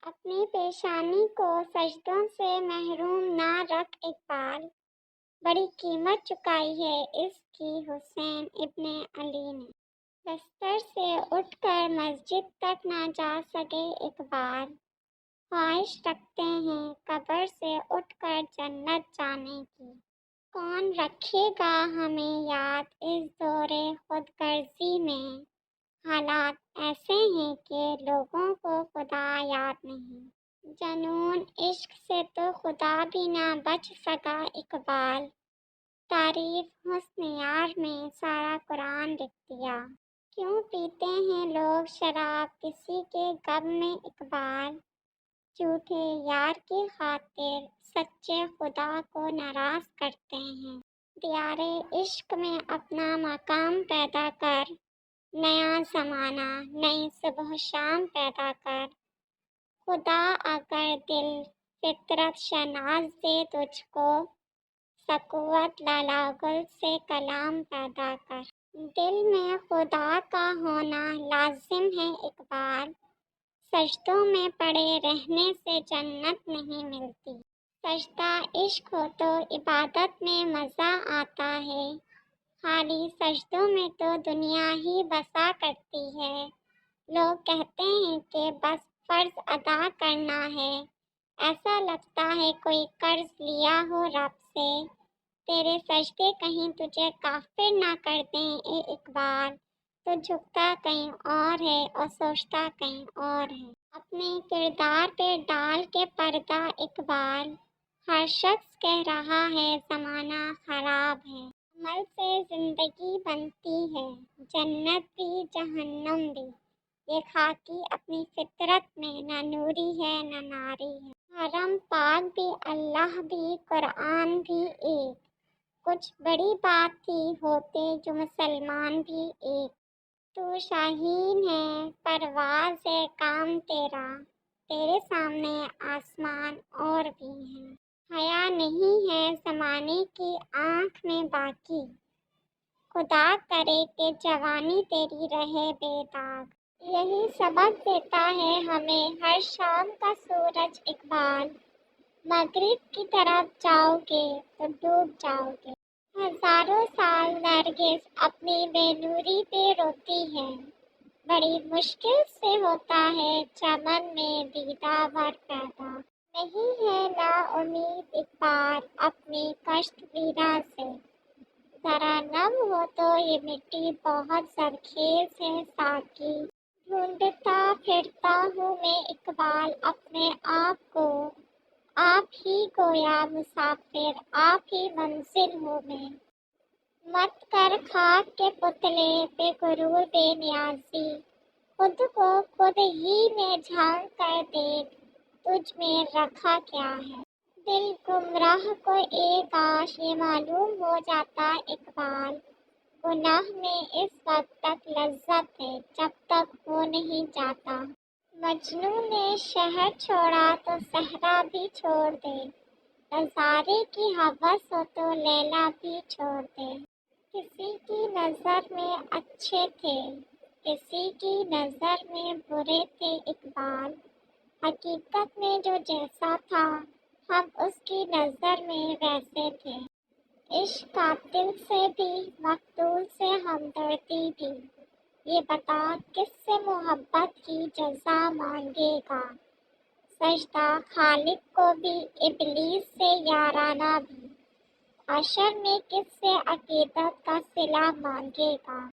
اپنی پیشانی کو سجدوں سے محروم نہ رکھ اقبال، بڑی قیمت چکائی ہے اس کی حسین ابن علی نے۔ بستر سے اٹھ کر مسجد تک نہ جا سکے اقبال، خواہش رکھتے ہیں قبر سے اٹھ کر جنت جانے کی۔ کون رکھے گا ہمیں یاد اس دور خود غرضی میں، حالات ایسے ہیں کہ لوگوں کو خدا یاد نہیں۔ جنون عشق سے تو خدا بھی نہ بچ سکا اقبال، تعریف حسن یار میں سارا قرآن لکھ دیا۔ کیوں پیتے ہیں لوگ شراب کسی کے غم میں اقبال، جھوٹے یار کی خاطر سچے خدا کو ناراض کرتے ہیں۔ دیار عشق میں اپنا مقام پیدا کر، نیا زمانہ نئی صبح و شام پیدا کر۔ خدا اگر دل فطرت شناس دے تجھ کو، سکوت لالا گل سے کلام پیدا کر۔ دل میں خدا کا ہونا لازم ہے اقبال، سجدوں میں پڑے رہنے سے جنت نہیں ملتی۔ سجدہ عشق ہو تو عبادت میں مزہ آتا ہے، خالی سجدوں میں تو دنیا ہی بسا کرتی ہے۔ لوگ کہتے ہیں کہ بس فرض ادا کرنا ہے، ایسا لگتا ہے کوئی قرض لیا ہو رب سے۔ تیرے سجدے کہیں تجھے کافر نہ کر دیں اے اقبال، تو جھکتا کہیں اور ہے اور سوچتا کہیں اور ہے۔ اپنے کردار پہ ڈال کے پردہ اقبال، ہر شخص کہہ رہا ہے زمانہ خراب ہے۔ عمل سے زندگی بنتی ہے، جنت بھی جہنم بھی، یہ خاکی اپنی فطرت میں نہ نوری ہے نہ ناری ہے۔ حرم پاک بھی اللہ بھی قرآن بھی ایک، کچھ بڑی بات تھی ہوتے جو مسلمان بھی ایک۔ تو شاہین ہے پرواز ہے کام تیرا، تیرے سامنے آسمان اور بھی ہیں۔ حیا نہیں ہے زمانے کی آنکھ میں باقی، خدا کرے کہ جوانی تیری رہے بے داغ۔ یہی سبق دیتا ہے ہمیں ہر شام کا سورج اقبال، مغرب کی طرف جاؤ گے تو ڈوب جاؤ گے۔ ہزاروں سال نرگس اپنی بے نوری پہ روتی ہے، بڑی مشکل سے ہوتا ہے چمن میں دیدہ ور پیدا۔ نہیں ہے نا امید اقبال اپنی کشت ویرا سے، ذرا نم ہو تو یہ مٹی بہت زرخیز ہے ساقی۔ ڈھونڈتا پھرتا ہوں میں اقبال اپنے آپ کو، آپ ہی گویا مسافر آپ ہی منزل ہوں میں۔ مت کر خاک کے پتلے پہ غرور بے نیازی، خود کو خود ہی میں جھانک کر دیکھ تجھ میں رکھا کیا ہے۔ دل گمراہ کو ایک کاش یہ معلوم ہو جاتا اقبال، گناہ میں اس وقت تک لذت ہے جب تک ہو نہیں جاتا۔ مجنوں نے شہر چھوڑا تو صحرا بھی چھوڑ دے، نظارے کی ہوس ہو تو لیلا بھی چھوڑ دے۔ کسی کی نظر میں اچھے تھے، کسی کی نظر میں برے تھے اقبال، حقیقت میں جو جیسا تھا ہم اس کی نظر میں ویسے تھے۔ عشق قاتل سے بھی مقتول سے ہمدردی بھی، یہ بتا کس سے محبت کی جزا مانگے گا۔ سجدہ خالق کو بھی ابلیس سے یارانہ بھی، حشر میں کس سے عقیدت کا صلہ مانگے گا۔